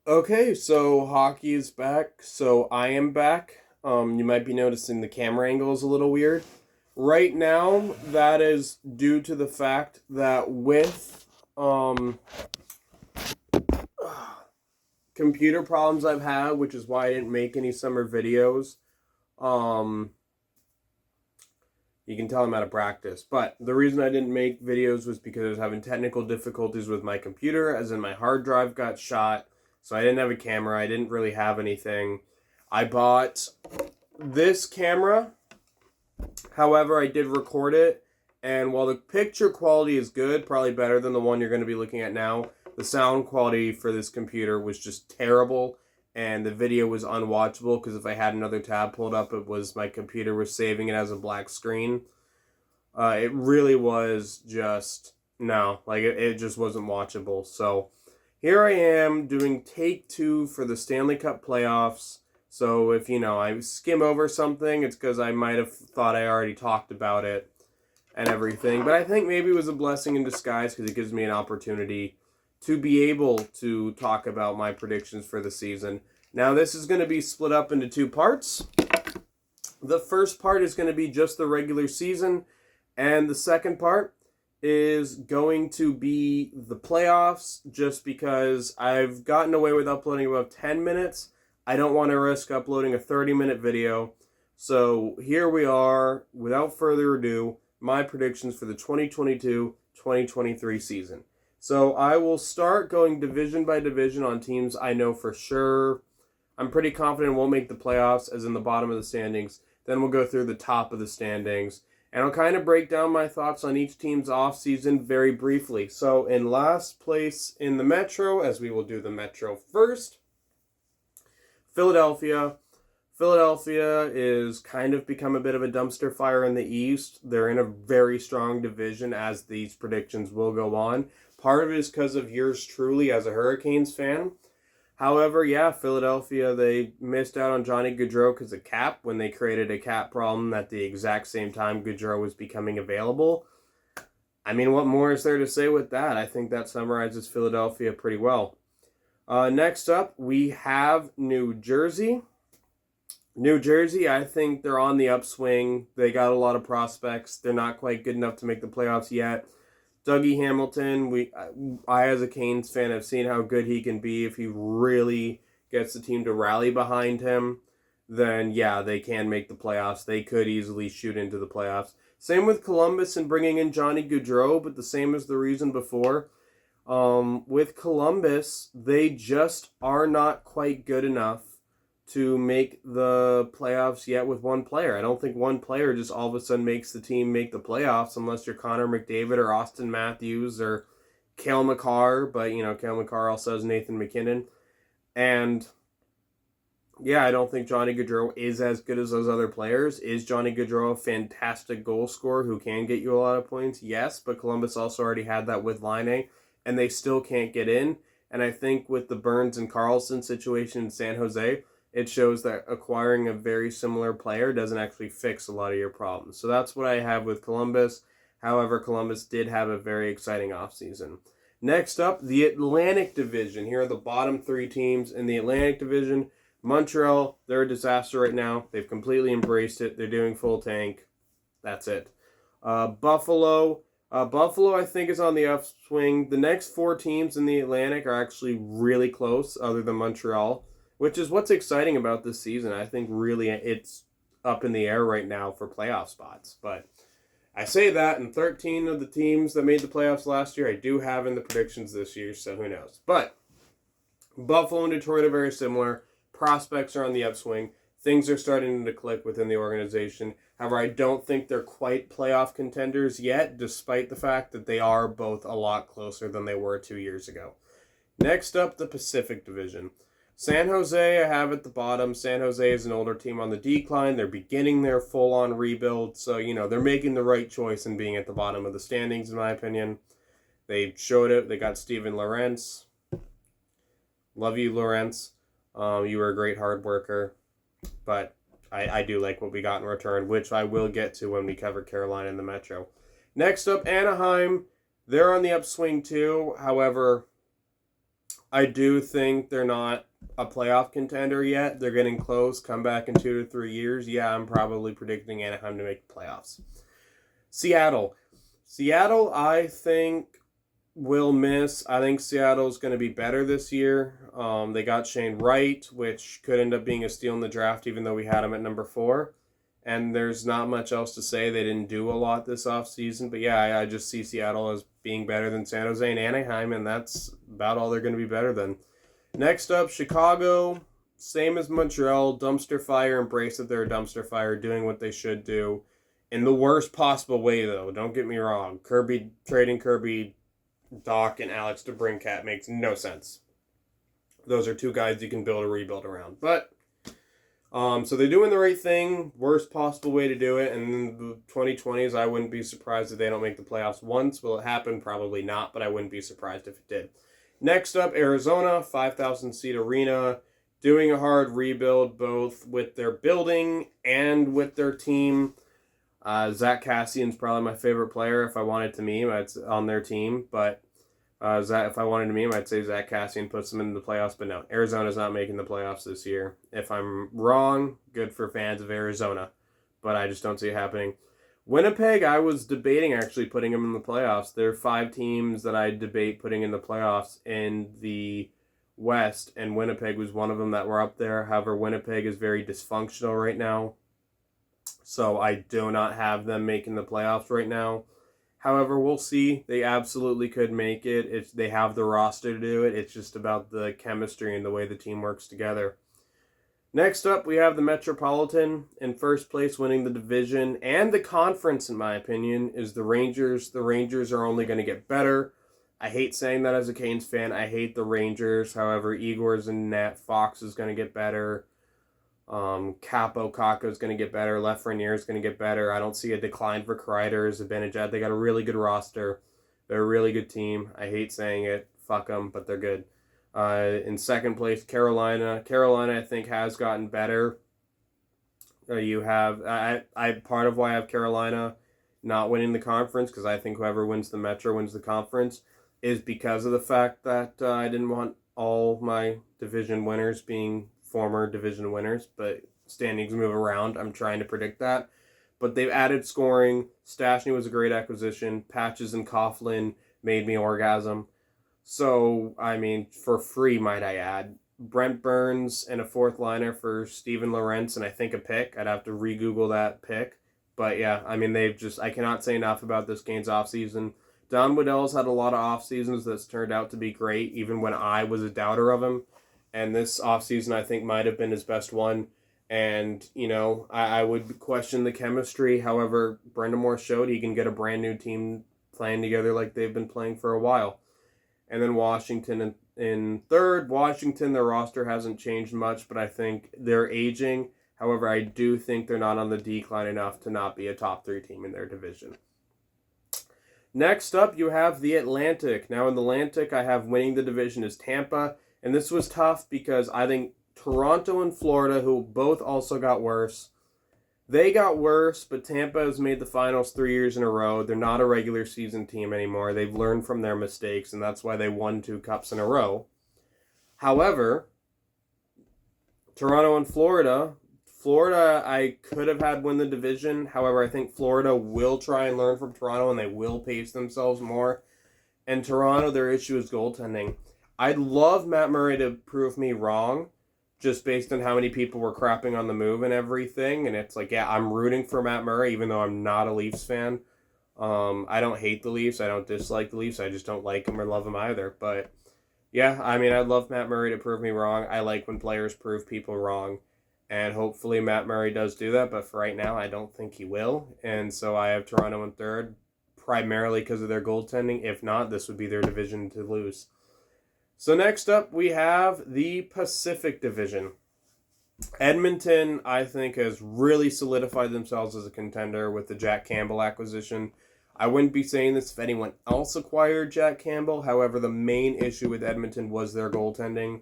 Okay, so hockey is back. So I am back. You might be noticing the camera angle is a little weird. Right now, that is due to the fact that with computer problems I've had, which is why I didn't make any summer videos. Um, you can tell I'm out of practice. But the reason I didn't make videos was because I was having technical difficulties with my computer, as in my hard drive got shot. So I didn't have a camera. I didn't really have anything. I bought this camera. However, I did record it, and while the picture quality is good, probably better than the one you're going to be looking at now, the sound quality for this computer was just terrible, and the video was unwatchable because if I had another tab pulled up, it was my computer was saving it as a black screen. It really was just no, like it just wasn't watchable. So here I am doing take two for the Stanley Cup playoffs. So if I skim over something, it's because I might have thought I already talked about it and everything. But I think maybe it was a blessing in disguise because it gives me an opportunity to be able to talk about my predictions for the season. Now this is going to be split up into two parts. The first part is going to be just the regular season, and the second part is going to be the playoffs, just because I've gotten away with uploading about 10 minutes. I don't want to risk uploading a 30-minute video. So here we are, without further ado, my predictions for the 2022-2023 season. So I will start going division by division on teams I know for sure I'm pretty confident won't make the playoffs, as in the bottom of the standings. Then we'll go through the top of the standings. And I'll kind of break down my thoughts on each team's offseason very briefly. So in last place in the Metro, as we will do the Metro first, Philadelphia. Philadelphia is kind of become a bit of a dumpster fire in the East. They're in a very strong division, as these predictions will go on. Part of it is because of yours truly as a Hurricanes fan. However, yeah, Philadelphia, they missed out on Johnny Gaudreau because of cap when they created a cap problem at the exact same time Gaudreau was becoming available. I mean, what more is there to say with that? I think that summarizes Philadelphia pretty well. Next up, we have New Jersey. New Jersey, I think they're on the upswing. They got a lot of prospects. They're not quite good enough to make the playoffs yet. Dougie Hamilton, I as a Canes fan have seen how good he can be if he really gets the team to rally behind him. Then yeah, they can make the playoffs. They could easily shoot into the playoffs. Same with Columbus and bringing in Johnny Gaudreau, but the same as the reason before. With Columbus, they just are not quite good enough to make the playoffs yet with one player. I don't think one player just all of a sudden makes the team make the playoffs unless you're Connor McDavid or Austin Matthews or Cale Makar, but Cale Makar also has Nathan MacKinnon. And yeah, I don't think Johnny Gaudreau is as good as those other players. Is Johnny Gaudreau a fantastic goal scorer who can get you a lot of points? Yes, but Columbus also already had that with Laine, and they still can't get in. And I think with the Burns and Carlson situation in San Jose, it shows that acquiring a very similar player doesn't actually fix a lot of your problems. So that's what I have with Columbus. However, Columbus did have a very exciting offseason. Next up, the Atlantic Division. Here are the bottom three teams in the Atlantic Division. Montreal, they're a disaster right now. They've completely embraced it. They're doing full tank. That's it. Buffalo. Buffalo, I think, is on the upswing. The next four teams in the Atlantic are actually really close, other than Montreal, which is what's exciting about this season. I think really it's up in the air right now for playoff spots. But I say that, and 13 of the teams that made the playoffs last year, I do have in the predictions this year, so who knows. But Buffalo and Detroit are very similar. Prospects are on the upswing. Things are starting to click within the organization. However, I don't think they're quite playoff contenders yet, despite the fact that they are both a lot closer than they were 2 years ago. Next up, the Pacific Division. San Jose, I have at the bottom. San Jose is an older team on the decline. They're beginning their full-on rebuild. So, they're making the right choice in being at the bottom of the standings, in my opinion. They showed it. They got Steven Lorentz. Love you, Lorentz. You were a great hard worker. But I do like what we got in return, which I will get to when we cover Carolina and the Metro. Next up, Anaheim. They're on the upswing too. However, I do think they're not a playoff contender yet. They're getting close. Come back in 2 to 3 years. Yeah, I'm probably predicting Anaheim to make the playoffs. Seattle. Seattle, I think, will miss. I think Seattle's going to be better this year. They got Shane Wright, which could end up being a steal in the draft, even though we had him at number 4. And there's not much else to say. They didn't do a lot this offseason. But yeah, I just see Seattle as being better than San Jose and Anaheim, and that's about all they're going to be better than. Next up, Chicago. Same as Montreal. Dumpster fire. Embrace that they're a dumpster fire, doing what they should do. In the worst possible way, though. Don't get me wrong. Trading Kirby, Doc, and Alex DeBrincat makes no sense. Those are two guys you can build a rebuild around. But so they're doing the right thing, worst possible way to do it. And in the 2020s, I wouldn't be surprised if they don't make the playoffs once. Will it happen? Probably not, but I wouldn't be surprised if it did. Next up, Arizona, 5,000 seat arena, doing a hard rebuild both with their building and with their team. Zach Cassian's probably my favorite player. If I wanted to meme, it's on their team. But if I wanted to meme, I'd say Zach Cassian puts them in the playoffs. But no, Arizona's not making the playoffs this year. If I'm wrong, good for fans of Arizona. But I just don't see it happening. Winnipeg, I was debating actually putting them in the playoffs. There are 5 teams that I debate putting in the playoffs in the West, and Winnipeg was one of them that were up there. However, Winnipeg is very dysfunctional right now. So I do not have them making the playoffs right now. However, we'll see. They absolutely could make it. They have the roster to do it. It's just about the chemistry and the way the team works together. Next up, we have the Metropolitan. In first place, winning the division and the conference, in my opinion, is the Rangers. The Rangers are only going to get better. I hate saying that as a Canes fan. I hate the Rangers. However, Igor's in net. Fox is going to get better. Capo Kakko is going to get better. Lafreniere is going to get better. I don't see a decline for Kreider, Zibanejad. They got a really good roster. They're a really good team. I hate saying it. Fuck them, but they're good. In second place, Carolina. Carolina, I think, has gotten better. You have I part of why I have Carolina not winning the conference, because I think whoever wins the Metro wins the conference, is because of the fact that I didn't want all my division winners being former division winners, but standings move around. I'm trying to predict that. But they've added scoring. Stastny was a great acquisition. Patches and Coughlin made me orgasm. So, I mean, for free, might I add. Brent Burns and a fourth liner for Steven Lorentz, and I think a pick. I'd have to re-Google that pick. But yeah, I mean, I cannot say enough about this Canes offseason. Don Waddell's had a lot of off seasons that's turned out to be great, even when I was a doubter of him. And this offseason, I think, might have been his best one. And, I would question the chemistry. However, Brind'Amour showed he can get a brand new team playing together like they've been playing for a while. And then Washington in third. Washington, their roster hasn't changed much, but I think they're aging. However, I do think they're not on the decline enough to not be a top 3 team in their division. Next up, you have the Atlantic. Now, in the Atlantic, I have winning the division is Tampa. And this was tough because I think Toronto and Florida, who both also got worse, they got worse, but Tampa has made the finals 3 years in a row. They're not a regular season team anymore. They've learned from their mistakes, and that's why they won 2 cups in a row. However, Toronto and Florida, I could have had win the division. However, I think Florida will try and learn from Toronto, and they will pace themselves more. And Toronto, their issue is goaltending. I'd love Matt Murray to prove me wrong, just based on how many people were crapping on the move and everything. And it's like, yeah, I'm rooting for Matt Murray, even though I'm not a Leafs fan. I don't hate the Leafs. I don't dislike the Leafs. I just don't like them or love them either. But, yeah, I mean, I'd love Matt Murray to prove me wrong. I like when players prove people wrong. And hopefully Matt Murray does do that. But for right now, I don't think he will. And so I have Toronto in third, primarily because of their goaltending. If not, this would be their division to lose. So next up, we have the Pacific Division. Edmonton, I think, has really solidified themselves as a contender with the Jack Campbell acquisition. I wouldn't be saying this if anyone else acquired Jack Campbell. However, the main issue with Edmonton was their goaltending.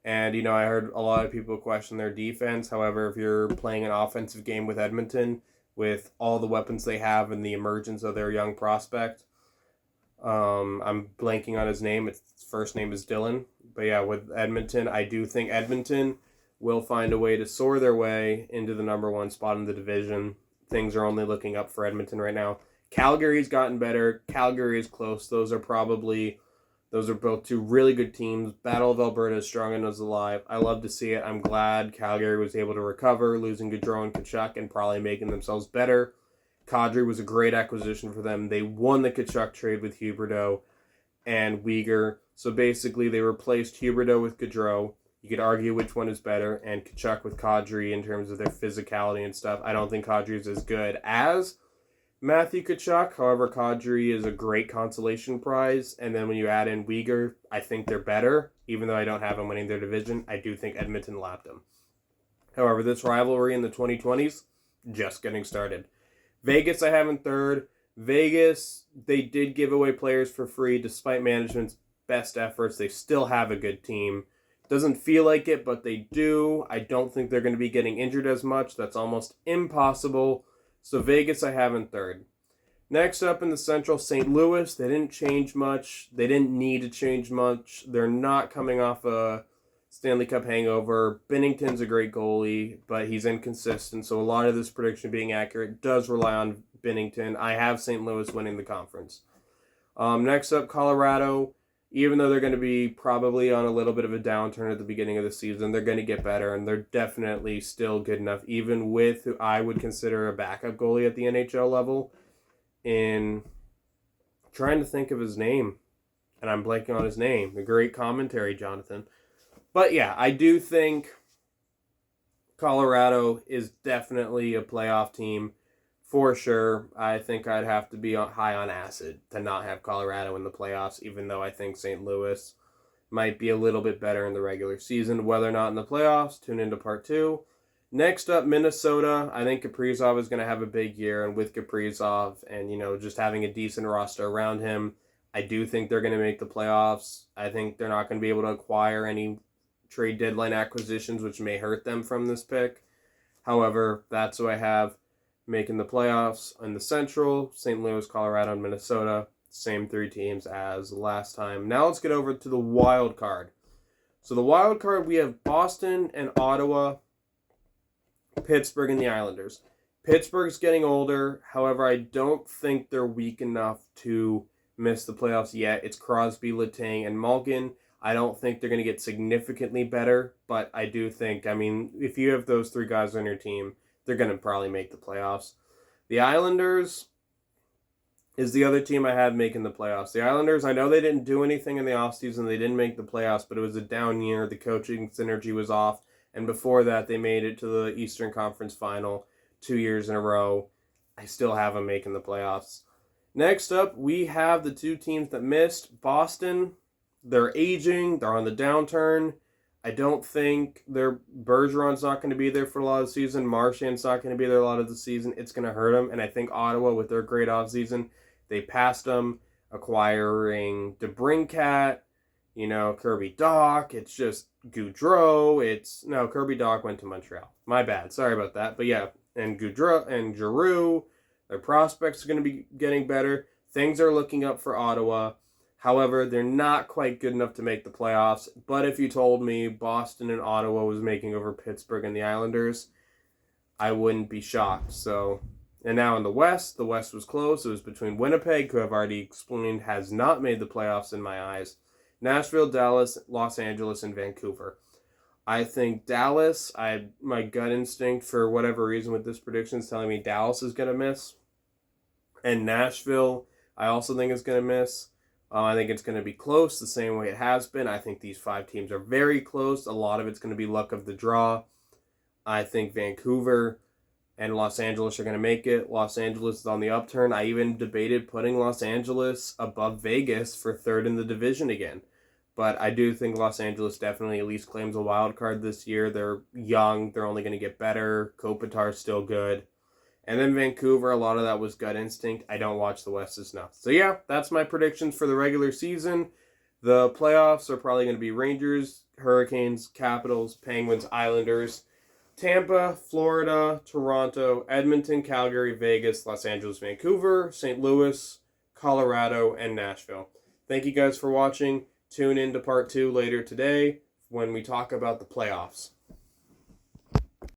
And, I heard a lot of people question their defense. However, if you're playing an offensive game with Edmonton, with all the weapons they have and the emergence of their young prospect, I'm blanking on his name. His first name is Dylan. But yeah, with Edmonton, I do think Edmonton will find a way to soar their way into the number one spot in the division. Things are only looking up for Edmonton right now. Calgary's gotten better. Calgary is close. Those are both two really good teams. Battle of Alberta is strong and is alive. I love to see it. I'm glad Calgary was able to recover, losing Gaudreau and Tkachuk and probably making themselves better. Kadri was a great acquisition for them. They won the Tkachuk trade with Huberdeau and Weegar. So basically, they replaced Huberdeau with Gaudreau. You could argue which one is better, and Tkachuk with Kadri in terms of their physicality and stuff. I don't think Kadri is as good as Matthew Tkachuk. However, Kadri is a great consolation prize. And then when you add in Weegar, I think they're better. Even though I don't have them winning their division, I do think Edmonton lapped them. However, this rivalry in the 2020s, just getting started. Vegas I have in third. Vegas, they did give away players for free despite management's best efforts. They still have a good team. Doesn't feel like it, but they do. I don't think they're going to be getting injured as much. That's almost impossible. So Vegas I have in third. Next up in the Central, St. Louis. They didn't change much. They didn't need to change much. They're not coming off a Stanley Cup hangover. Binnington's a great goalie, but he's inconsistent. So a lot of this prediction being accurate does rely on Binnington. I have St. Louis winning the conference. Next up, Colorado. Even though they're going to be probably on a little bit of a downturn at the beginning of the season, they're going to get better, and they're definitely still good enough, even with who I would consider a backup goalie at the NHL level. In trying to think of his name, and I'm blanking on his name. The great commentary, Jonathan. But yeah, I do think Colorado is definitely a playoff team. For sure, I think I'd have to be high on acid to not have Colorado in the playoffs, even though I think St. Louis might be a little bit better in the regular season. Whether or not in the playoffs, tune into part 2. Next up, Minnesota. I think Kaprizov is going to have a big year, and with Kaprizov and, just having a decent roster around him, I do think they're going to make the playoffs. I think they're not going to be able to acquire any trade deadline acquisitions, which may hurt them from this pick. However, that's who I have making the playoffs in the Central. St. Louis, Colorado, and Minnesota. Same 3 teams as last time. Now let's get over to the wild card. So the wild card, we have Boston and Ottawa, Pittsburgh, and the Islanders. Pittsburgh's getting older. However, I don't think they're weak enough to miss the playoffs yet. It's Crosby, Letang, and Malkin. I don't think they're going to get significantly better, but I do think, if you have those 3 guys on your team, they're going to probably make the playoffs. The Islanders is the other team I had making the playoffs. The Islanders, I know they didn't do anything in the offseason. They didn't make the playoffs, but it was a down year. The coaching synergy was off. And before that, they made it to the Eastern Conference Final 2 years in a row. I still have them making the playoffs. Next up, we have the 2 teams that missed. Boston, they're aging. They're on the downturn. I don't think Bergeron's not going to be there for a lot of the season. Marchand's not going to be there a lot of the season. It's going to hurt them. And I think Ottawa, with their great offseason, they passed them, acquiring DeBrincat, Kirby Dach. It's just Gaudreau. Kirby Dach went to Montreal. My bad. Sorry about that. But yeah, and Gaudreau and Giroux, their prospects are going to be getting better. Things are looking up for Ottawa. However, they're not quite good enough to make the playoffs. But if you told me Boston and Ottawa was making over Pittsburgh and the Islanders, I wouldn't be shocked. And now in the West was close. It was between Winnipeg, who I've already explained has not made the playoffs in my eyes, Nashville, Dallas, Los Angeles, and Vancouver. I think Dallas, my gut instinct for whatever reason with this prediction is telling me Dallas is going to miss. And Nashville, I also think is going to miss. I think it's going to be close the same way it has been. I think these 5 teams are very close. A lot of it's going to be luck of the draw. I think Vancouver and Los Angeles are going to make it. Los Angeles is on the upturn. I even debated putting Los Angeles above Vegas for 3rd in the division again. But I do think Los Angeles definitely at least claims a wild card this year. They're young. They're only going to get better. Kopitar's still good. And then Vancouver, a lot of that was gut instinct. I don't watch the West enough. So yeah, that's my predictions for the regular season. The playoffs are probably going to be Rangers, Hurricanes, Capitals, Penguins, Islanders, Tampa, Florida, Toronto, Edmonton, Calgary, Vegas, Los Angeles, Vancouver, St. Louis, Colorado, and Nashville. Thank you guys for watching. tune into part 2 later today when we talk about the playoffs.